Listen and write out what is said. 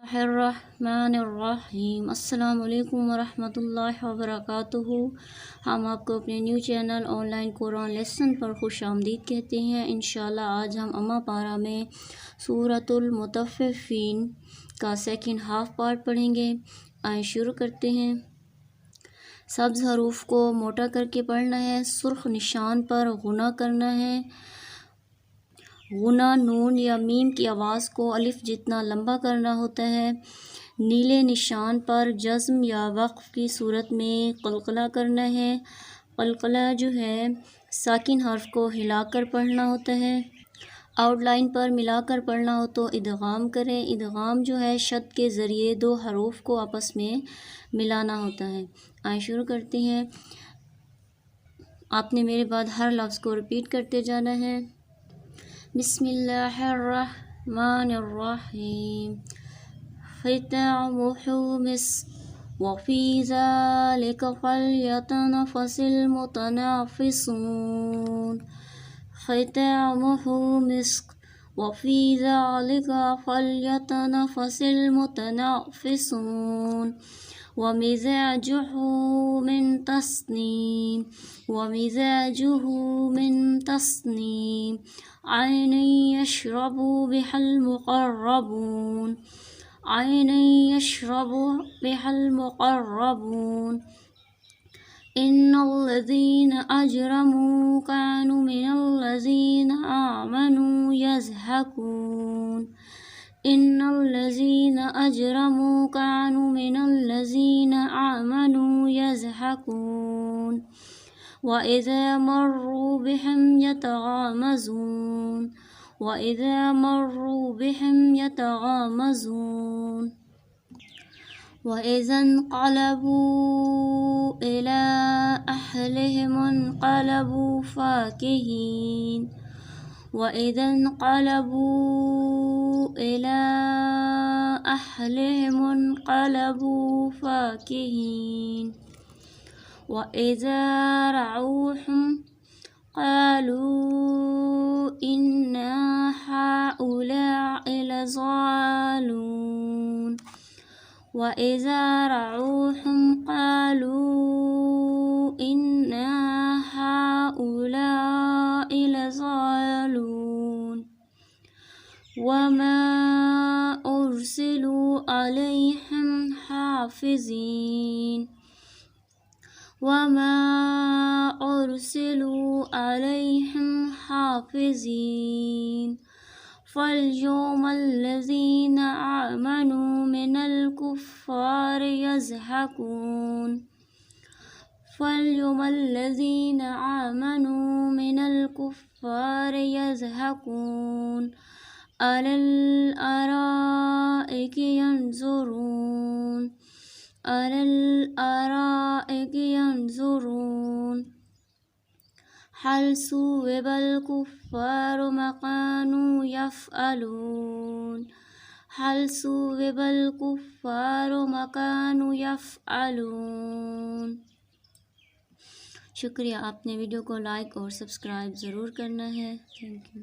बिस्मिल्लाहिर्रहमानिर्रहीम। अस्सलाम वालेकुम वरहमतुल्लाहि वबरकातुहू। हम आपको अपने new channel online Quran lesson पर खुश आमदीद कहते हैं। इंशाअल्लाह आज हम अम्मा पारा में सूरतुल मुतफ़्फ़िफ़ीन का सेकंड हाफ पार्ट पढ़ेंगे। आइए शुरू करते हैं। सब्ज़ हरूफ को मोटा करके पढ़ना है। सुर्ख निशान पर गुना करना है। गुना नून या मीम की आवाज़ को अलिफ जितना लंबा करना होता है। नीले निशान पर जज़्म या वक़्फ़ की सूरत में क़लक़ला करना है। क़लक़ला जो है साकिन हर्फ को हिलाकर पढ़ना होता है। आउटलाइन पर मिलाकर पढ़ना हो तो इदगाम करें। इदगाम जो है शद के ज़रिए दो हरूफ को आपस में मिलाना होता है। आइए शुरू करते हैं। आपने मेरे बाद हर लफ्ज़ को रिपीट करते जाना है। बिस्मिल्लाहिर्रहमानिर्रहीम। ख़ितामुहु मिस्क वफ़ी ज़ालिका फ़ल्यतनफ़सिल मुतनाफ़िसून। ख़ितामुहु मिस्क वफ़ी ज़ालिका फ़ल्यतनफ़सिल मुतनाफ़िसून। वमिज़ाजुहु मिन तस्नीम। वमिज़ाजुहु मिन तस्नीम। ऐनन यशरबु बिहल मुक़र्रबून। ऐनन यशरबु बिहल मुक़र्रबून। इन्नल्लज़ीना अजरमू कानू मिनल्लज़ीना आमनू यज़हकून। इन्नल्लज़ीना अजरमू कानू मिनल्लज़ीना आमनू यज़हकून। वइज़ा मर्रू बिहिम यतगामज़ून। वइज़ा मर्रू बिहिम यतगामज़ून। वइज़ा इंक़लबू इला अहलिहिम इंक़लबू फ़ाकिहीन। वइज़ा इंक़लबू इला अहलिहिम इंक़लबू फ़ाकिहीन। वइज़ा रअऊहुम क़ालू इन्ना हाउलाइ लज़ालून। वइज़ा रअऊहुम क़ालू इन्ना हाउलाइ लज़ालून। वमा उर्सिलू अलैहिम हाफ़िज़ीन। वमा उर्सिलू अलैहिम हाफ़िज़ीन। फ़ल्यौमल्लज़ीना आमनू मिनल कुफ़्फ़ारि यज़हकून। फ़ल्यौमल्लज़ीना आमनू मिनल कुफ़्फ़ारि यज़हकून। अलल अराइकि यंज़ुरून। अलल अराइकि यंज़ुरून। हल सुविबल कुफ़्फ़ारु मा कानू यफ़अलून। हल सुविबल कुफ़्फ़ारु मा कानू यफ़अलून। शुक्रिया। आपने वीडियो को लाइक और सब्सक्राइब ज़रूर करना है। Thank you.